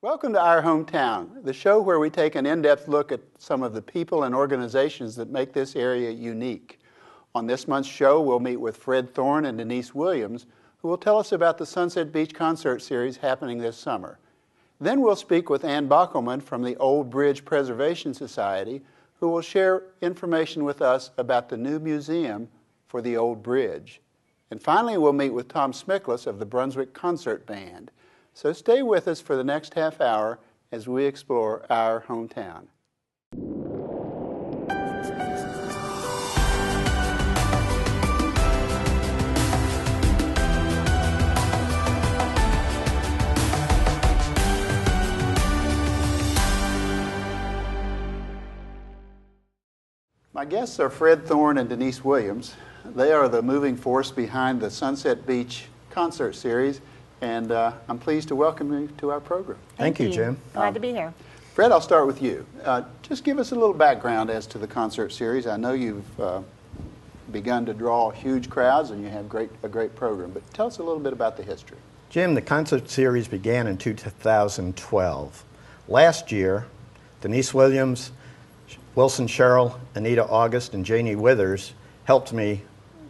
Welcome to Our Hometown, the show where we take an in-depth look at some of the people and organizations that make this area unique. On this month's show, we'll meet with Fred Thorne and Denise Williams, who will tell us about the Sunset Beach concert series happening this summer. Then we'll speak with Ann Bockelman from the Old Bridge Preservation Society, who will share information with us about the new museum for the Old Bridge. And finally, we'll meet with Tom Smiklis of the Brunswick Concert Band. So stay with us for the next half hour as we explore our hometown. My guests are Fred Thorne and Denise Williams. They are the moving force behind the Sunset Beach concert series, and I'm pleased to welcome you to our program. Thank you, Jim. Glad to be here. Fred, I'll start with you. Just give us a little background as to the concert series. I know you've begun to draw huge crowds and you have a great program, but tell us a little bit about the history. Jim, the concert series began in 2012. Last year, Denise Williams, Wilson Sherrill, Anita August, and Janie Withers helped me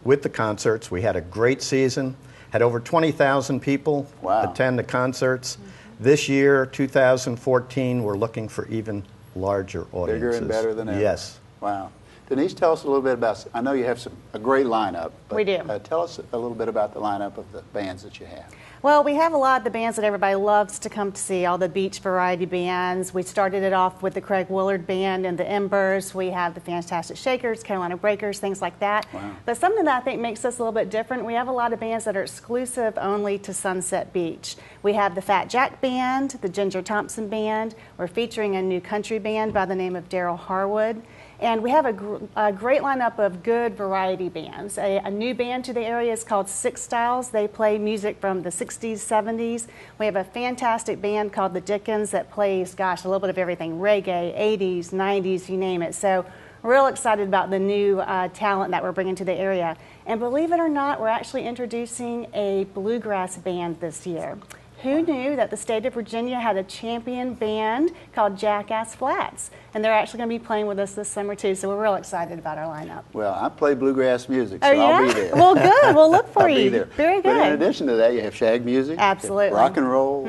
with the concerts. We had a great season, had over 20,000 people attend the concerts. This year, 2014, we're looking for even larger audiences. Bigger and better than ever. Yes. Wow. Denise, tell us a little bit about, I know you have a great lineup, but we do. Tell us a little bit about the lineup of the bands that you have. Well, we have a lot of the bands that everybody loves to come to see, all the beach variety bands. We started it off with the Craig Willard Band and the Embers. We have the Fantastic Shakers, Carolina Breakers, things like that. Wow. But something that I think makes us a little bit different, we have a lot of bands that are exclusive only to Sunset Beach. We have the Fat Jack Band, the Ginger Thompson Band. We're featuring a new country band by the name of Daryl Harwood. And we have a great lineup of good variety bands. A new band to the area is called Six Styles. They play music from the 60s, 70s. We have a fantastic band called the Dickens that plays, gosh, a little bit of everything, reggae, 80s, 90s, you name it. So we're real excited about the new talent that we're bringing to the area. And believe it or not, we're actually introducing a bluegrass band this year. Who knew that the state of Virginia had a champion band called Jackass Flats? And they're actually going to be playing with us this summer too, so we're real excited about our lineup. Well, I play bluegrass music, so Oh, yeah? I'll be there. Well, good. We'll look for I'll you. be there. Very good. But in addition to that, you have shag music, Absolutely. rock and roll,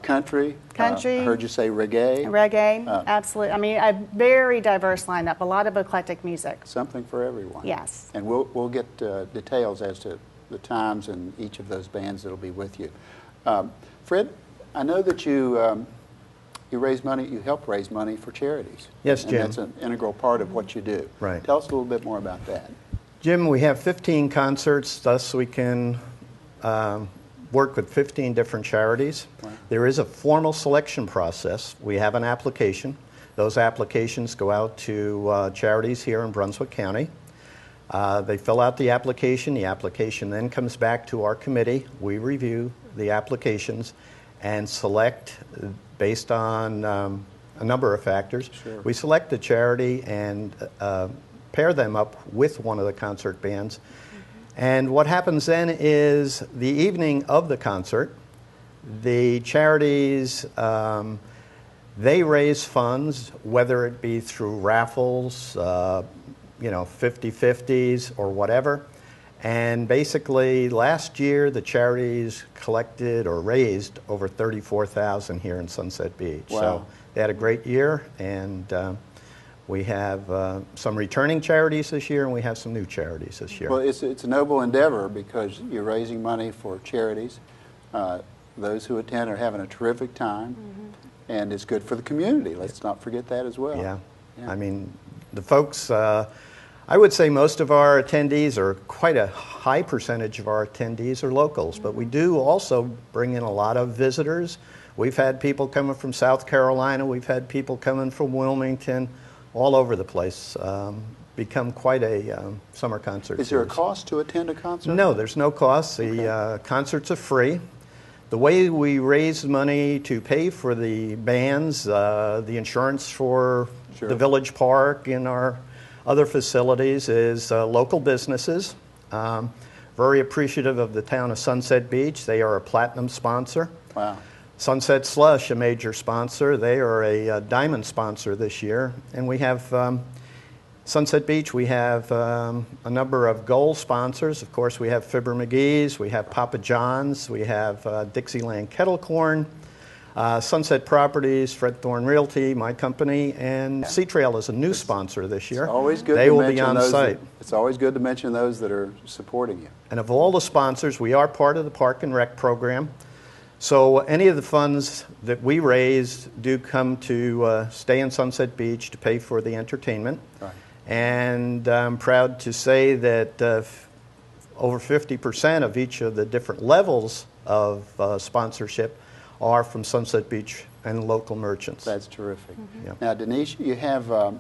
country. Country. I heard you say reggae. Reggae, absolutely. I mean, a very diverse lineup, a lot of eclectic music. Something for everyone. Yes. And we'll get details as to the times and each of those bands that will be with you. Fred, I know that you raise money, you help raise money for charities. Yes, Jim. And that's an integral part of what you do. Right. Tell us a little bit more about that. Jim, we have 15 concerts, thus we can work with 15 different charities. Wow. There is a formal selection process. We have an application. Those applications go out to charities here in Brunswick County. They fill out the application. The application then comes back to our committee. We review the applications and select based on a number of factors. Sure. We select the charity and pair them up with one of the concert bands. And what happens then is the evening of the concert, the charities, they raise funds, whether it be through raffles, 50-50s or whatever. And basically, last year, the charities collected or raised over $34,000 here in Sunset Beach. Wow. So they had a great year, and we have some returning charities this year, and we have some new charities this year. Well, it's a noble endeavor because you're raising money for charities. Those who attend are having a terrific time, and it's good for the community. Let's not forget that as well. Yeah. I mean, the folks, I would say most of our attendees, or quite a high percentage of our attendees, are locals, but we do also bring in a lot of visitors. We've had people coming from South Carolina, we've had people coming from Wilmington, all over the place. Become quite a summer concert Is there a series. cost to attend a concert? No, there's no cost. The concerts are free. The way we raise money to pay for the bands, the insurance for Sure. the Village Park and our other facilities is local businesses. Very appreciative of the town of Sunset Beach. They are a platinum sponsor. Wow. Sunset Slush, a major sponsor. They are a diamond sponsor this year. And we have Sunset Beach, we have a number of gold sponsors. Of course, we have Fibber McGee's, we have Papa John's, we have Dixieland Kettle Corn, Sunset Properties, Fred Thorne Realty, my company, and Sea Trail is a new sponsor this year. It's always good they to will mention be on those site. It's always good to mention those that are supporting you. And of all the sponsors, we are part of the Park and Rec program. So any of the funds that we raise do come to stay in Sunset Beach to pay for the entertainment. Right. And I'm proud to say that over 50% of each of the different levels of sponsorship are from Sunset Beach and local merchants. That's terrific. Yeah. Now, Denise, you have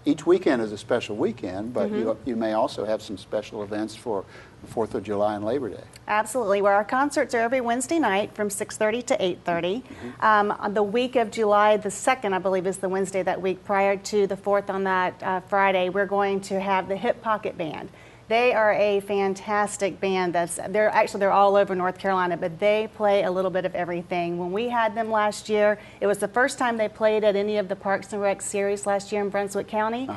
each weekend is a special weekend, but you may also have some special events for the 4th of July and Labor Day. Absolutely. Well, our concerts are every Wednesday night from 6:30 to 8:30. On the week of July the 2nd, I believe, is the Wednesday that week prior to the 4th on that Friday, we're going to have the Hip Pocket Band. They are a fantastic band. They're all over North Carolina, but they play a little bit of everything. When we had them last year, it was the first time they played at any of the Parks and Rec series last year in Brunswick County.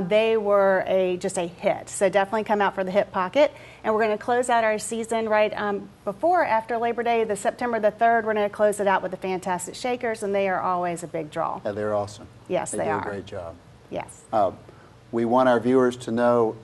They were just a hit. So definitely come out for the Hip Pocket. And we're going to close out our season right after Labor Day, the September the 3rd. We're going to close it out with the Fantastic Shakers, and they are always a big draw. Yeah, they're awesome. Yes, they are. Do a great job. Yes. We want our viewers to know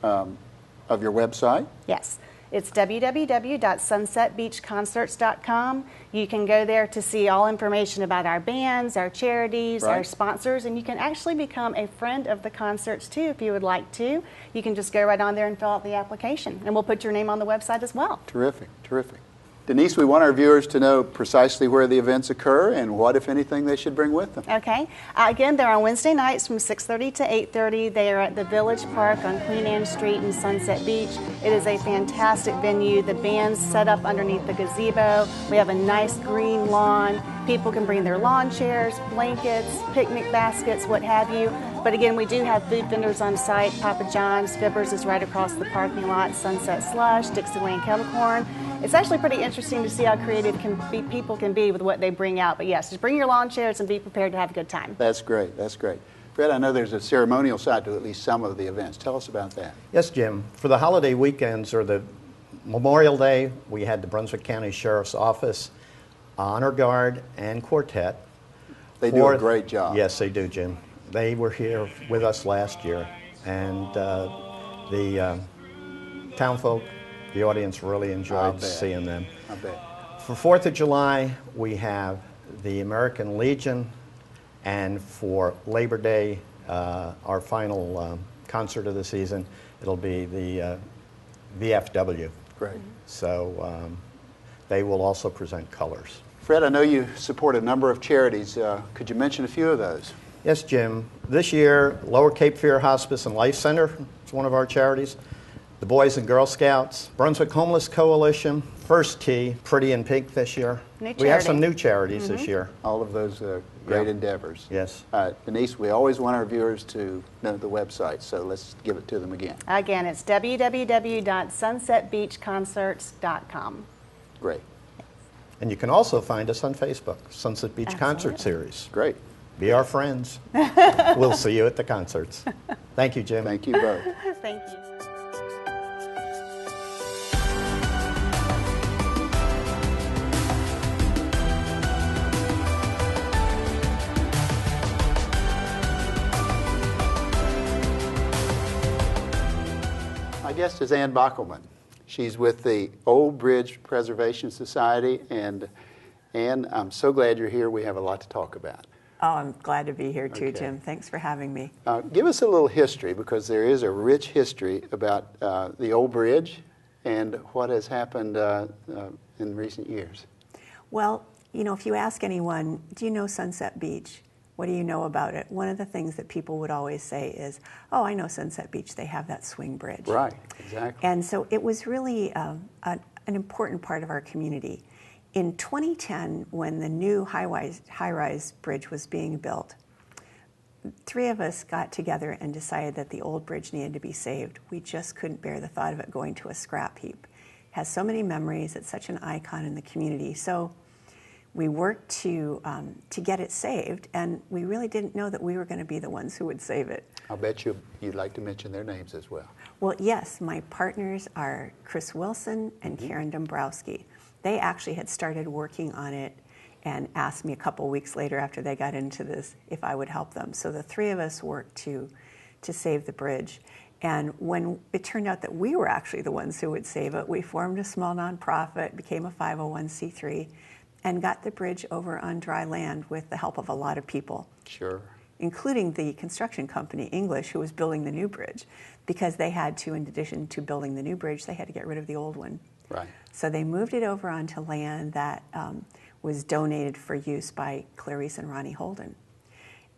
of your website. Yes. It's www.sunsetbeachconcerts.com. You can go there to see all information about our bands, our charities, our sponsors, and you can actually become a friend of the concerts too if you would like to. You can just go right on there and fill out the application, and we'll put your name on the website as well. Terrific, terrific. Denise, we want our viewers to know precisely where the events occur and what, if anything, they should bring with them. Okay. Again, they're on Wednesday nights from 6:30 to 8:30. They are at the Village Park on Queen Anne Street in Sunset Beach. It is a fantastic venue. The band's set up underneath the gazebo. We have a nice green lawn. People can bring their lawn chairs, blankets, picnic baskets, what have you. But again, we do have food vendors on site. Papa John's, Fibbers is right across the parking lot, Sunset Slush, Dixieland Kettle Corn. It's actually pretty interesting to see how creative people can be with what they bring out. But yes, just bring your lawn chairs and be prepared to have a good time. That's great. That's great. Fred, I know there's a ceremonial side to at least some of the events. Tell us about that. Yes, Jim. For the holiday weekends or the Memorial Day, we had the Brunswick County Sheriff's Office, Honor Guard, and Quartet. They do a great job. Yes, they do, Jim. They were here with us last year, and the townfolk, the audience really enjoyed seeing them. I bet. For 4th of July, we have the American Legion, and for Labor Day, our final concert of the season, it'll be the VFW. Great. So they will also present colors. Fred, I know you support a number of charities. Could you mention a few of those? Yes, Jim. This year, Lower Cape Fear Hospice and Life Center is one of our charities. The Boys and Girl Scouts, Brunswick Homeless Coalition, First Tee, Pretty in Pink this year. We have some new charities this year. All of those great endeavors. Yes. Denise, we always want our viewers to know the website, so let's give it to them again. Again, it's www.sunsetbeachconcerts.com. Great. And you can also find us on Facebook, Sunset Beach Concert Series. Great. Be our friends. We'll see you at the concerts. Thank you, Jim. Thank you both. Thank you. My guest is Ann Bockelman. She's with the Old Bridge Preservation Society, and Ann, I'm so glad you're here. We have a lot to talk about. Oh, I'm glad to be here too, Jim. Thanks for having me. Give us a little history, because there is a rich history about the Old Bridge and what has happened in recent years. Well, you know, if you ask anyone, do you know Sunset Beach? What do you know about it? One of the things that people would always say is, oh, I know Sunset Beach. They have that swing bridge. Right, exactly. And so it was really an important part of our community. In 2010, when the new high-rise bridge was being built, 3 of us got together and decided that the old bridge needed to be saved. We just couldn't bear the thought of it going to a scrap heap. It has so many memories. It's such an icon in the community. So we worked to get it saved, and we really didn't know that we were going to be the ones who would save it. I'll bet you'd like to mention their names as well. Well, yes, my partners are Chris Wilson and Karen Dombrowski. They actually had started working on it and asked me a couple weeks later after they got into this if I would help them. So the three of us worked to save the bridge. And when it turned out that we were actually the ones who would save it, we formed a small nonprofit, became a 501c3, and got the bridge over on dry land with the help of a lot of people. Sure. Including the construction company, English, who was building the new bridge, because they had to, in addition to building the new bridge, they had to get rid of the old one. Right. So they moved it over onto land that was donated for use by Clarice and Ronnie Holden.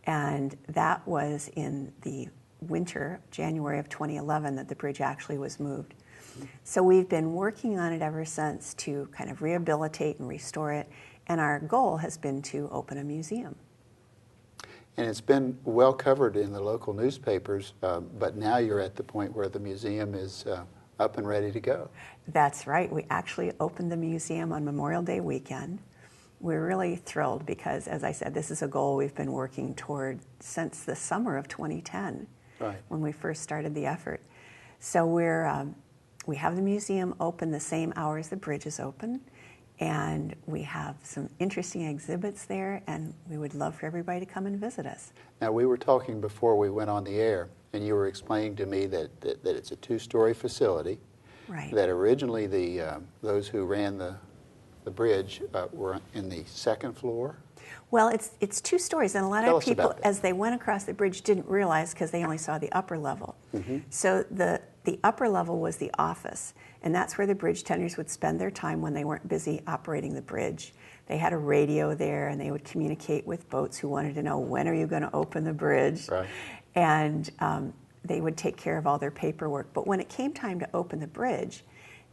And that was in the winter, January of 2011, that the bridge actually was moved. So we've been working on it ever since to kind of rehabilitate and restore it, and our goal has been to open a museum. And it's been well covered in the local newspapers, but now you're at the point where the museum is up and ready to go. That's right. We actually opened the museum on Memorial Day weekend. We're really thrilled because, as I said, this is a goal we've been working toward since the summer of 2010, right, when we first started the effort. So we have the museum open the same hours the bridge is open, and we have some interesting exhibits there, and we would love for everybody to come and visit us. Now, we were talking before we went on the air, and you were explaining to me that it's a two-story facility. Right. That originally those who ran the bridge were in the second floor. Well, it's two stories, and a lot Tell of us people, about that. as they went across the bridge, didn't realize because they only saw the upper level. Mm-hmm. So the upper level was the office, and that's where the bridge tenders would spend their time when they weren't busy operating the bridge. They had a radio there, and they would communicate with boats who wanted to know, when are you going to open the bridge? Right. And they would take care of all their paperwork. But when it came time to open the bridge,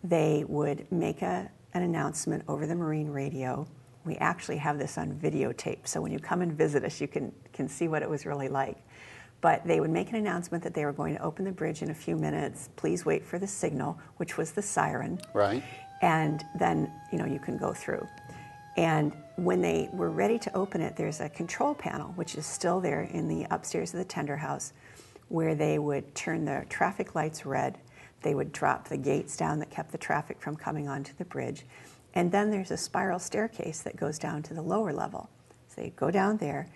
they would make an announcement over the marine radio. We actually have this on videotape, so when you come and visit us, you can see what it was really like. But they would make an announcement that they were going to open the bridge in a few minutes. Please wait for the signal, which was the siren. Right. And then, you can go through. And when they were ready to open it, there's a control panel, which is still there in the upstairs of the tender house, where they would turn the traffic lights red. They would drop the gates down that kept the traffic from coming onto the bridge. And then there's a spiral staircase that goes down to the lower level. So they go down there.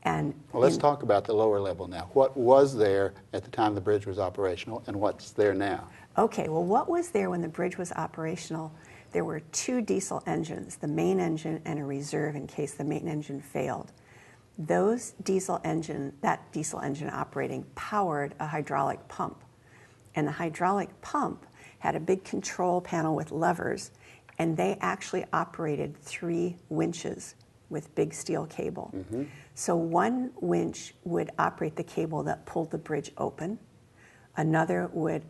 And well, let's talk about the lower level now. What was there at the time the bridge was operational, and what's there now? Okay, well, what was there when the bridge was operational? There were two diesel engines, the main engine and a reserve in case the main engine failed. That diesel engine operating powered a hydraulic pump. And the hydraulic pump had a big control panel with levers, and they actually operated 3 winches with big steel cable. Mm-hmm. So one winch would operate the cable that pulled the bridge open, another would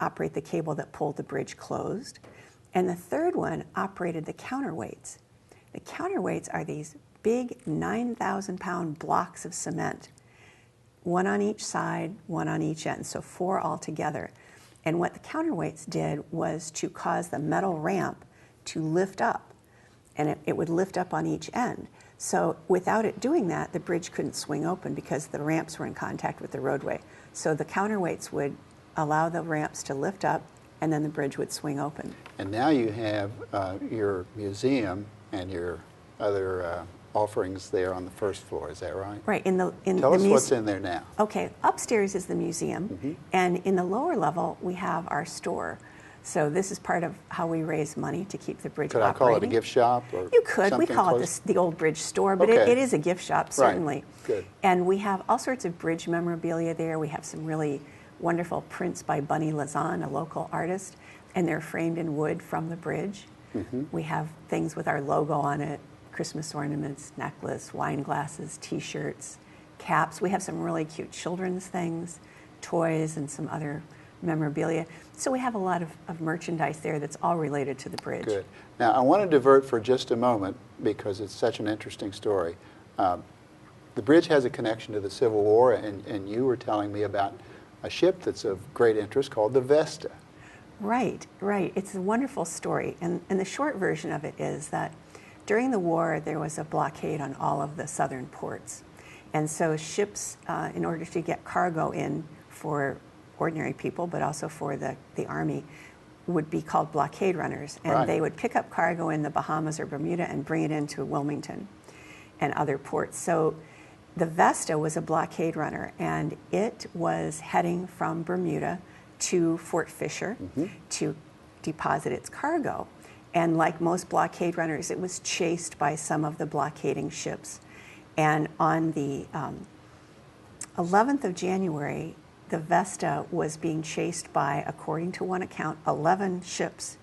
operate the cable that pulled the bridge closed, and the third one operated the counterweights. The counterweights are these big 9,000-pound blocks of cement, one on each side, one on each end, so 4 altogether. And what the counterweights did was to cause the metal ramp to lift up, and it would lift up on each end. So without it doing that, the bridge couldn't swing open because the ramps were in contact with the roadway. So the counterweights would allow the ramps to lift up, and then the bridge would swing open. And now you have your museum and your other offerings there on the first floor. Is that right? Right. Tell us what's in there now. Okay. Upstairs is the museum, Mm-hmm. and in the lower level we have our store. So this is part of how we raise money to keep the bridge Could I operating. call it a gift shop? Or You could. We something call close? it the Old Bridge Store, but Okay. it is a gift shop, certainly. Right. Good. And we have all sorts of bridge memorabilia there. We have some really wonderful prints by Bunny Lazan, a local artist, and they're framed in wood from the bridge. Mm-hmm. We have things with our logo on it, Christmas ornaments, necklace, wine glasses, T-shirts, caps. We have some really cute children's things, toys, and some other memorabilia. So we have a lot of merchandise there that's all related to the bridge. Good. Now, I want to divert for just a moment because it's such an interesting story. The bridge has a connection to the Civil War, and you were telling me about a ship that's of great interest called the Vesta. Right, right. It's a wonderful story. And the short version of it is that During the war, there was a blockade on all of the southern ports. And so ships, in order to get cargo in for ordinary people, but also for the Army, would be called blockade runners. And Right. they would pick up cargo in the Bahamas or Bermuda and bring it into Wilmington and other ports. So the Vesta was a blockade runner, and it was heading from Bermuda to Fort Fisher to deposit its cargo. And like most blockade runners, it was chased by some of the blockading ships. And on the 11th of January, the Vesta was being chased by, according to one account, 11 ships.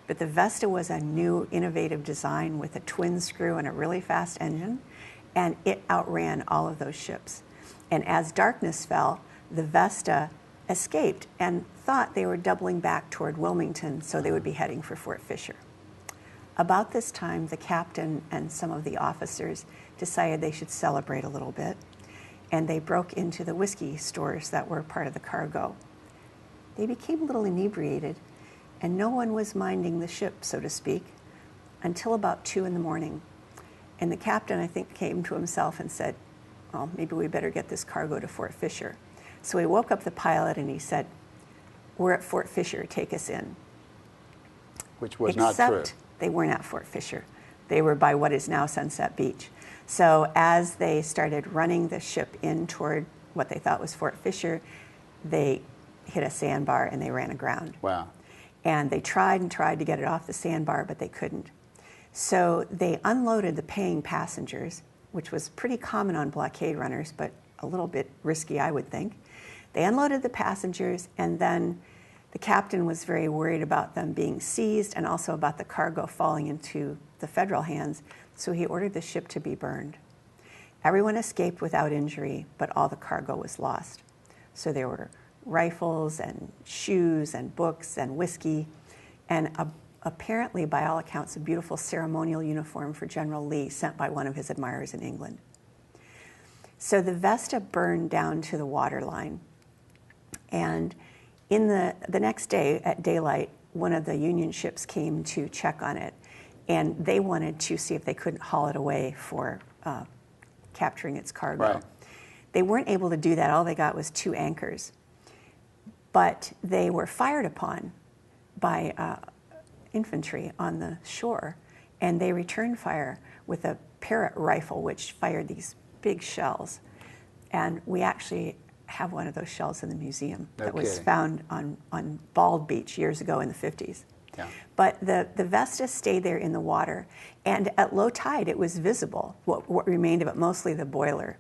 But the Vesta was a new, innovative design with a twin screw and a really fast engine, and it outran all of those ships. And as darkness fell, the Vesta escaped and thought they were doubling back toward Wilmington, so they would be heading for Fort Fisher. About this time, the captain and some of the officers decided they should celebrate a little bit, and they broke into the whiskey stores that were part of the cargo. They became a little inebriated, and no one was minding the ship, so to speak, until about 2 in the morning. And the captain, I think, came to himself and said, well, maybe we better get this cargo to Fort Fisher. So he woke up the pilot and he said, we're at Fort Fisher, take us in. Which was not true. Except they weren't at Fort Fisher. They were by what is now Sunset Beach. So as they started running the ship in toward what they thought was Fort Fisher, they hit a sandbar and they ran aground. Wow. And they tried and tried to get it off the sandbar, but they couldn't. So they unloaded the paying passengers, which was pretty common on blockade runners, but a little bit risky, I would think. They unloaded the passengers, and then the captain was very worried about them being seized and also about the cargo falling into the federal hands, so he ordered the ship to be burned. Everyone escaped without injury, but all the cargo was lost. So there were rifles and shoes and books and whiskey, and apparently, by all accounts, a beautiful ceremonial uniform for General Lee sent by one of his admirers in England. So the Vesta burned down to the waterline, and in the next day at daylight, one of the Union ships came to check on it, and they wanted to see if they couldn't haul it away for capturing its cargo. Right. They weren't able to do that. All they got was 2 anchors. But they were fired upon by infantry on the shore, and they returned fire with a Parrott rifle, which fired these big shells. And we actually have one of those shells in the museum that was found on Bald Beach years ago in the 50s. Yeah. But the Vesta stayed there in the water, and at low tide it was visible, what remained of it, mostly the boiler.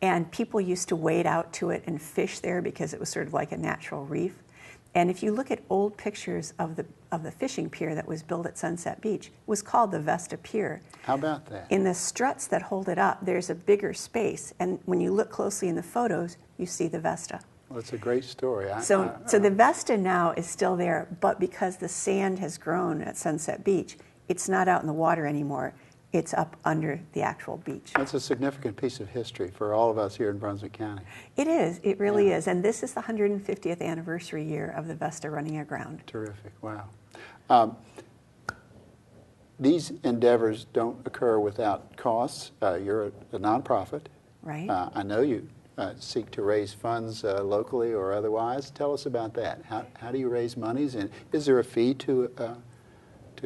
And people used to wade out to it and fish there because it was sort of like a natural reef. And if you look at old pictures of the fishing pier that was built at Sunset Beach, it was called the Vesta Pier. How about that? In the struts that hold it up, there's a bigger space, and when you look closely in the photos, you see the Vesta. Well, it's a great story. So the Vesta now is still there, but because the sand has grown at Sunset Beach, it's not out in the water anymore. It's up under the actual beach. That's a significant piece of history for all of us here in Brunswick County. It is. It really is. And this is the 150th anniversary year of the Vesta running aground. Terrific. Wow. These endeavors don't occur without costs. You're a nonprofit. Right. I know you seek to raise funds locally or otherwise. Tell us about that. How do you raise monies? And is there a fee to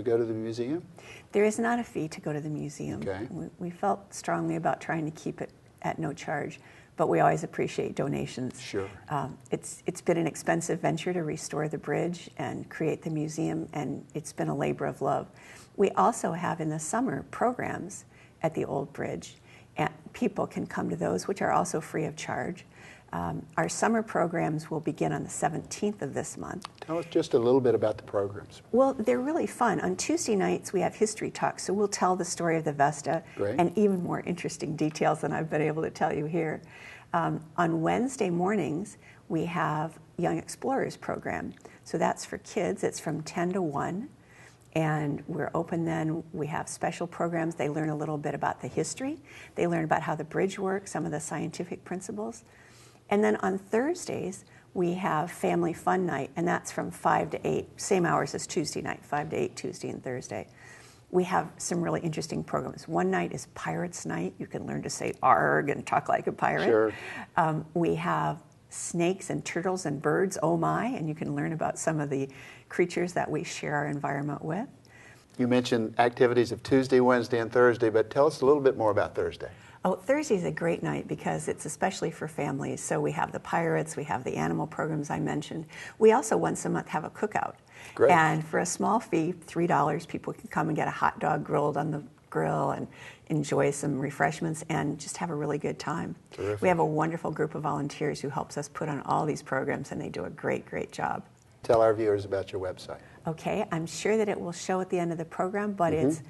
go to the museum? There is not a fee to go to the museum. Okay. We felt strongly about trying to keep it at no charge, but we always appreciate donations. Sure. It's been an expensive venture to restore the bridge and create the museum, and it's been a labor of love. We also have in the summer programs at the old bridge, and people can come to those, which are also free of charge. Our summer programs will begin on the 17th of this month. Tell us just a little bit about the programs. Well, they're really fun. On Tuesday nights, we have history talks, so we'll tell the story of the Vesta. Great. And even more interesting details than I've been able to tell you here. On Wednesday mornings, we have Young Explorers program. So that's for kids. It's from 10 to 1. And we're open then. We have special programs. They learn a little bit about the history. They learn about how the bridge works, some of the scientific principles. And then on Thursdays, we have Family Fun Night, and that's from 5 to 8, same hours as Tuesday night, 5 to 8 Tuesday and Thursday. we have some really interesting programs. One night is Pirates Night. You can learn to say "arg" and talk like a pirate. Sure. We have snakes and turtles and birds, oh my, and you can learn about some of the creatures that we share our environment with. You mentioned activities of Tuesday, Wednesday, and Thursday, but tell us a little bit more about Thursday. Oh, Thursday's a great night because it's especially for families. So we have the pirates, we have the animal programs I mentioned. We also once a month have a cookout. Great. And for a small fee, $3, people can come and get a hot dog grilled on the grill and enjoy some refreshments and just have a really good time. Terrific. We have a wonderful group of volunteers who helps us put on all these programs, and they do a great, great job. Tell our viewers about your website. Okay, I'm sure that it will show at the end of the program, but it's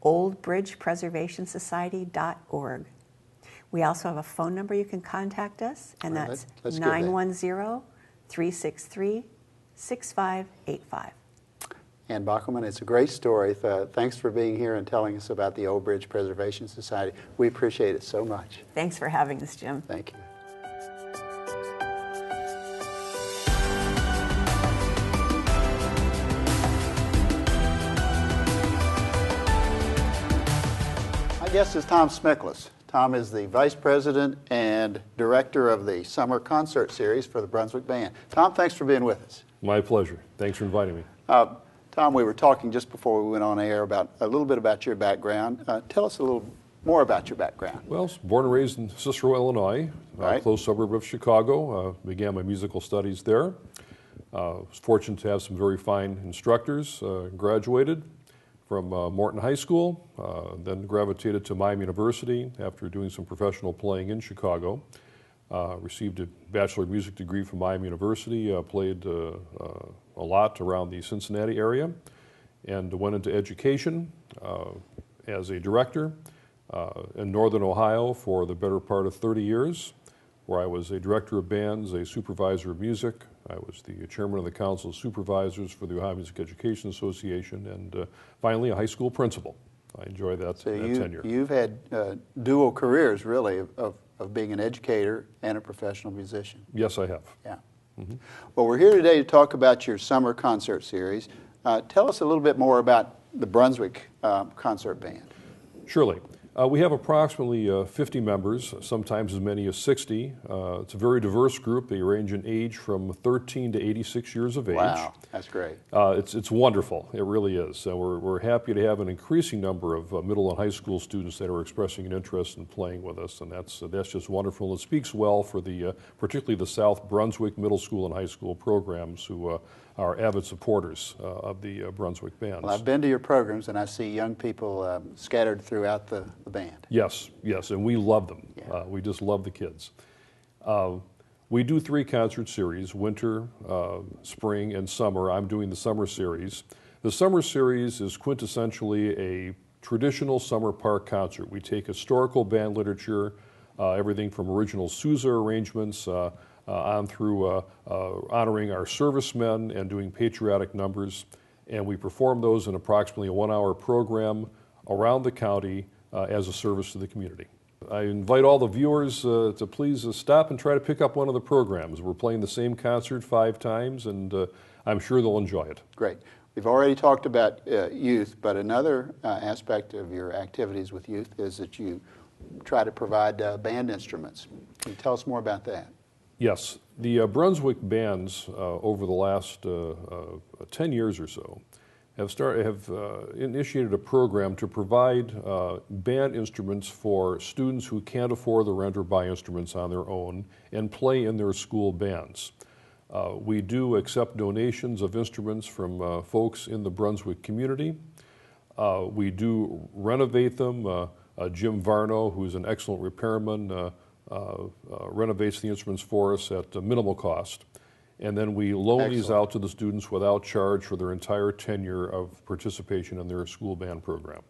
oldbridgepreservationsociety.org. We also have a phone number you can contact us, and All right, that's let's give that. 910-363-6585. Ann Bockelman, it's a great story. Thanks for being here and telling us about the Old Bridge Preservation Society. We appreciate it so much. Thanks for having us, Jim. Thank you. My guest is Tom Smiklis. Tom is the Vice President and Director of the Summer Concert Series for the Brunswick Band. Tom, thanks for being with us. My pleasure. Thanks for inviting me. Tom, we were talking just before we went on air about a little bit about your background. Tell us a little more about your background. Well, I was born and raised in Cicero, Illinois, Right. a close suburb of Chicago. Began my musical studies there. Was fortunate to have some very fine instructors. Graduated from Morton High School, then gravitated to Miami University after doing some professional playing in Chicago. Received a Bachelor of Music degree from Miami University, played a lot around the Cincinnati area, and went into education as a director in Northern Ohio for the better part of 30 years, where I was a director of bands, a supervisor of music. I was the chairman of the Council of Supervisors for the Ohio Music Education Association, and finally a high school principal. I enjoy that, So that tenure. you've had dual careers, really, of being an educator and a professional musician. Yes, I have. Yeah. Well, we're here today to talk about your summer concert series. Tell us a little bit more about the Brunswick Concert Band. Surely. We have approximately 50 members, sometimes as many as 60. It's a very diverse group. They range in age from 13 to 86 years of age. Wow, that's great. It's wonderful. It really is. We're happy to have an increasing number of middle and high school students that are expressing an interest in playing with us, and that's just wonderful. It speaks well for particularly the South Brunswick middle school and high school programs who are avid supporters of the Brunswick bands. Well, I've been to your programs, and I see young people scattered throughout the band. Yes, and we love them. Yeah. We just love the kids. We do 3 concert series, winter, spring, and summer. I'm doing the summer series. The summer series is quintessentially a traditional summer park concert. We take historical band literature, everything from original Sousa arrangements on through honoring our servicemen and doing patriotic numbers. And we perform those in approximately a 1-hour program around the county as a service to the community. I invite all the viewers to please stop and try to pick up one of the programs. We're playing the same concert 5 times, and I'm sure they'll enjoy it. Great. We've already talked about youth, but another aspect of your activities with youth is that you try to provide band instruments. Can you tell us more about that? Yes, the Brunswick bands over the last 10 years or so have initiated a program to provide band instruments for students who can't afford to rent or buy instruments on their own and play in their school bands. We do accept donations of instruments from folks in the Brunswick community. We do renovate them. Jim Varno, who's an excellent repairman, renovates the instruments for us at minimal cost. And then we loan these Excellent. out to the students without charge for their entire tenure of participation in their school band program.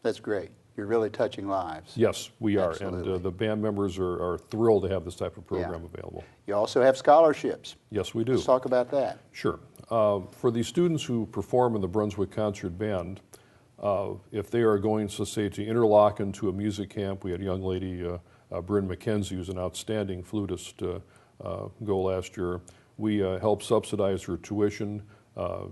That's great. You're really touching lives. Yes, we are. Absolutely. And the band members are thrilled to have this type of program available. You also have scholarships. Yes, we do. Let's talk about that. Sure. For the students who perform in the Brunswick Concert Band, if they are going, so say, to Interlochen to a music camp, we had a young lady, Bryn McKenzie, who's an outstanding flutist, go last year. We help subsidize her tuition.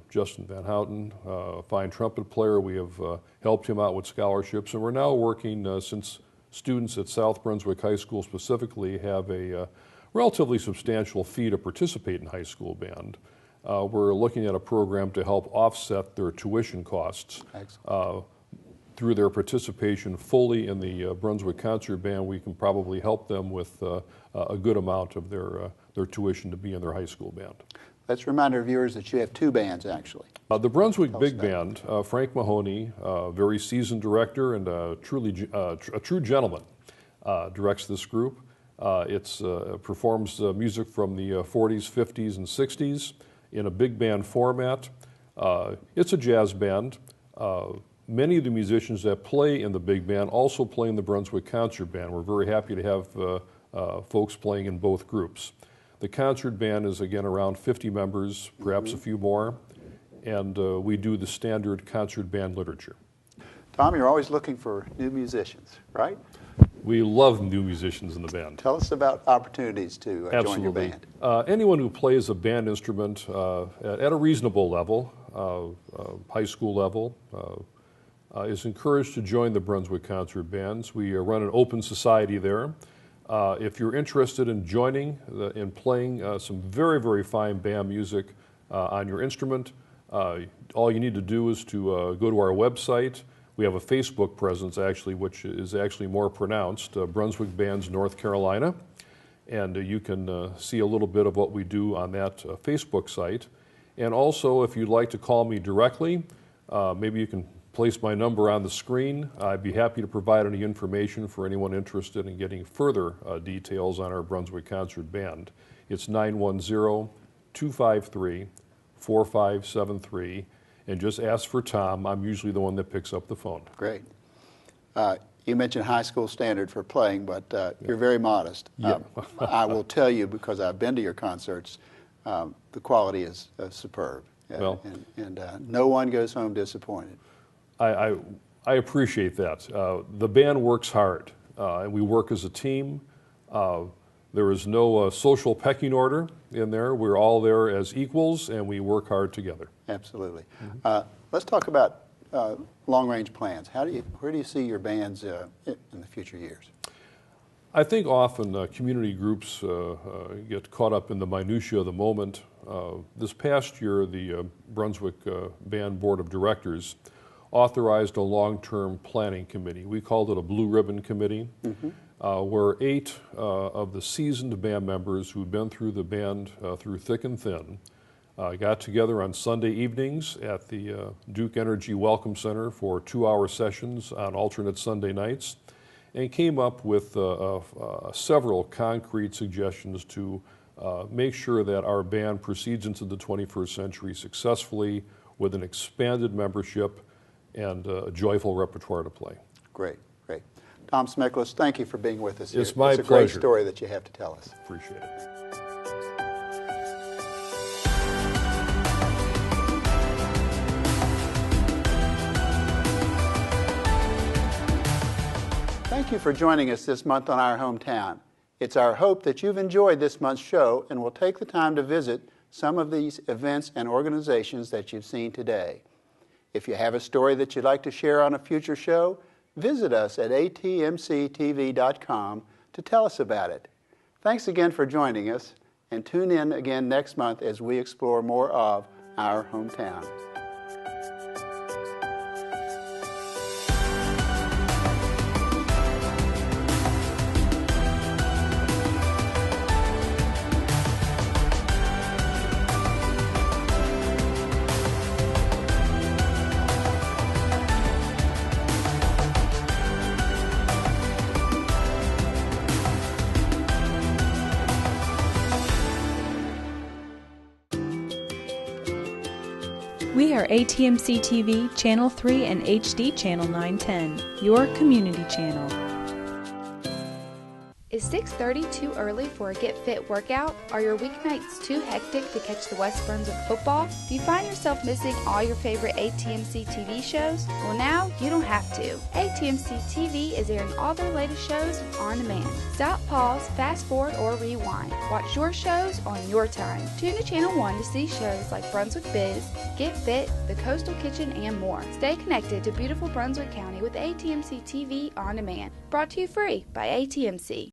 Justin Van Houten, a fine trumpet player. We have helped him out with scholarships, and we're now working, since students at South Brunswick High School specifically have a relatively substantial fee to participate in high school band. We're looking at a program to help offset their tuition costs. Through their participation fully in the Brunswick Concert Band, we can probably help them with a good amount of their tuition to be in their high school band. Let's remind our viewers that you have two bands, actually. The Brunswick Big Band, Frank Mahoney, very seasoned director and a true gentleman, directs this group. It performs music from the 40s, 50s, and 60s in a big band format. It's a jazz band. Many of the musicians that play in the big band also play in the Brunswick Concert Band. We're very happy to have folks playing in both groups. The concert band is, again, around 50 members, perhaps a few more, and we do the standard concert band literature. Tom, you're always looking for new musicians, right? We love new musicians in the band. Tell us about opportunities to join your band. Anyone who plays a band instrument at a reasonable level, high school level, is encouraged to join the Brunswick Concert Bands. We run an open society there. If you're interested in joining and playing some very, very fine band music on your instrument, all you need to do is to go to our website. We have a Facebook presence, actually, which is actually more pronounced, Brunswick Bands North Carolina. And you can see a little bit of what we do on that Facebook site. And also, if you'd like to call me directly, maybe you can place my number on the screen. I'd be happy to provide any information for anyone interested in getting further details on our Brunswick Concert Band. It's 910-253-4573, and just ask for Tom. I'm usually the one that picks up the phone. Great. You mentioned high school standard for playing, but you're very modest. Yeah. I will tell you, because I've been to your concerts, the quality is superb. Well, and no one goes home disappointed. I appreciate that. The band works hard, and we work as a team. There is no social pecking order in there. We're all there as equals, and we work hard together. Absolutely. Let's talk about long-range plans. Where do you see your bands in the future years? I think often community groups get caught up in the minutiae of the moment. This past year, the Brunswick Band Board of Directors authorized a long-term planning committee. We called it a Blue Ribbon Committee, where 8 of the seasoned band members who'd been through the band through thick and thin got together on Sunday evenings at the Duke Energy Welcome Center for 2-hour sessions on alternate Sunday nights, and came up with several concrete suggestions to make sure that our band proceeds into the 21st century successfully with an expanded membership and a joyful repertoire to play. Great, great. Tom Smiklis, thank you for being with us here. It's my pleasure. It's a great story that you have to tell us. Appreciate it. Thank you for joining us this month on Our Hometown. It's our hope that you've enjoyed this month's show and will take the time to visit some of these events and organizations that you've seen today. If you have a story that you'd like to share on a future show, visit us at atmctv.com to tell us about it. Thanks again for joining us, and tune in again next month as we explore more of Our Hometown. We are ATMC TV, Channel 3, and HD Channel 910, your community channel. Is 6:30 too early for a Get Fit workout? Are your weeknights too hectic to catch the West Brunswick football? Do you find yourself missing all your favorite ATMC TV shows? Well, now you don't have to. ATMC TV is airing all their latest shows on demand. Stop, pause, fast forward, or rewind. Watch your shows on your time. Tune to Channel 1 to see shows like Brunswick Biz, Get Fit, The Coastal Kitchen, and more. Stay connected to beautiful Brunswick County with ATMC TV On Demand. Brought to you free by ATMC.